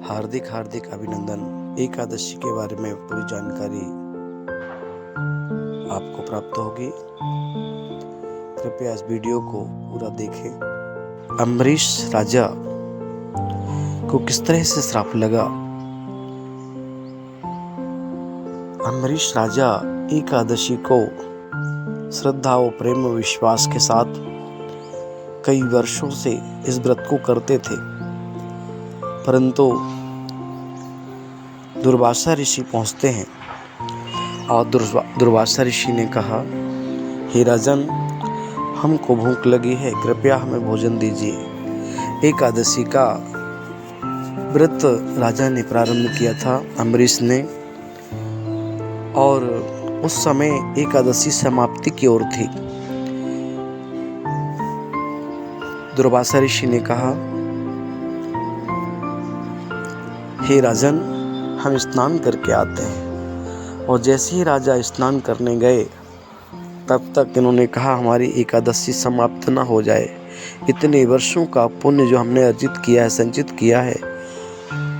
हार्दिक हार्दिक अभिनंदन। एकादशी के बारे में पूरी जानकारी आपको प्राप्त होगी। कृपया इस वीडियो को पूरा देखें। अम्बरीश राजा को किस तरह से श्राप लगा। अम्बरीश राजा एकादशी को श्रद्धा व प्रेम व विश्वास के साथ कई वर्षों से इस व्रत को करते थे, परंतु दुर्वासा ऋषि पहुंचते हैं और दुर्वासा ऋषि ने कहा, हे राजन, हमको भूख लगी है, कृपया हमें भोजन दीजिए। एकादशी का व्रत राजा ने प्रारंभ किया था, अम्बरीश ने, और उस समय एकादशी समाप्ति की ओर थी। दुर्वासा ऋषि ने कहा, हे राजन, हम स्नान करके आते हैं। और जैसे ही राजा स्नान करने गए, तब तक इन्होंने कहा, हमारी एकादशी समाप्त ना हो जाए। इतने वर्षों का पुण्य जो हमने अर्जित किया है, संचित किया है,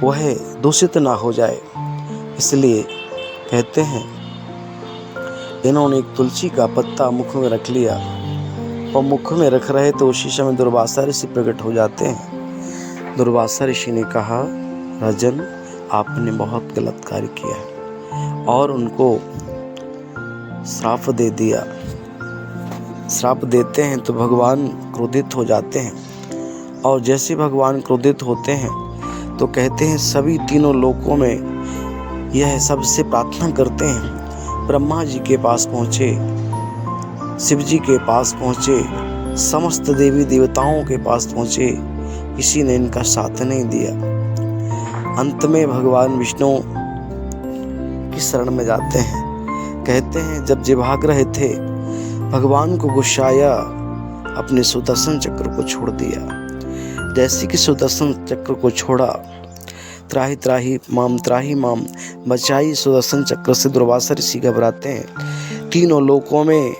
वह दूषित ना हो जाए। इसलिए कहते हैं, इन्होंने एक तुलसी का पत्ता मुख में रख लिया और मुख में रख रहे तो उसी समय दुर्वासा ऋषि प्रकट हो जाते हैं। दुर्वासा ऋषि ने कहा, राजन, आपने बहुत गलत कार्य किया है, और उनको श्राप दे दिया। श्राप देते हैं तो भगवान क्रोधित हो जाते हैं, और जैसे भगवान क्रोधित होते हैं तो कहते हैं, सभी तीनों लोकों में यह सबसे प्रार्थना करते हैं। ब्रह्मा जी के पास पहुँचे, शिव जी के पास पहुँचे, समस्त देवी देवताओं के पास पहुँचे, किसी ने इनका साथ नहीं दिया। अंत में भगवान विष्णु की शरण में जाते हैं। कहते हैं, जब ये भाग रहे थे, भगवान को गुस्सा आया, अपने सुदर्शन चक्र को छोड़ दिया। जैसे कि सुदर्शन चक्र को छोड़ा, त्राही त्राही माम बचाई सुदर्शन चक्र से दुर्वासा ऋषि घबराते हैं। तीनों लोकों में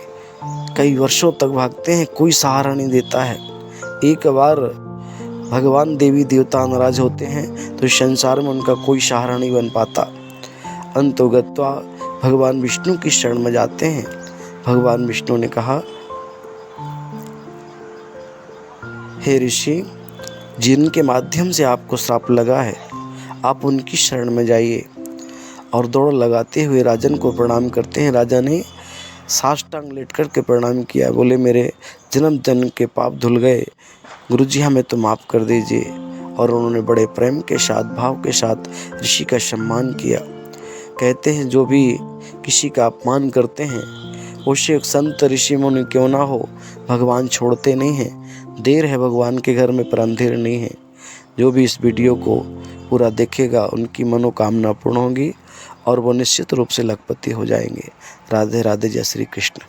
कई वर्षों तक भागते हैं, कोई सहारा नहीं देता है। एक बार भगवान देवी देवता नाराज होते हैं तो संसार में उनका कोई सहारा नहीं बन पाता। अंतोगत्वा भगवान विष्णु की शरण में जाते हैं। भगवान विष्णु ने कहा, हे ऋषि, जिनके माध्यम से आपको श्राप लगा है, आप उनकी शरण में जाइए। और दौड़ लगाते हुए राजन को प्रणाम करते हैं। राजा ने साष्टांग लेट करके प्रणाम किया, बोले, मेरे जन्म जन्म के पाप धुल गए, गुरुजी हमें तो माफ़ कर दीजिए। और उन्होंने बड़े प्रेम के साथ, भाव के साथ ऋषि का सम्मान किया। कहते हैं, जो भी किसी का अपमान करते हैं, उसे संत ऋषि मुनि क्यों ना हो, भगवान छोड़ते नहीं हैं। देर है भगवान के घर में, पर अंधेर नहीं है। जो भी इस वीडियो को पूरा देखेगा, उनकी मनोकामना पूर्ण होगी और वो निश्चित रूप से लखपति हो जाएंगे। राधे राधे, जय श्री कृष्ण।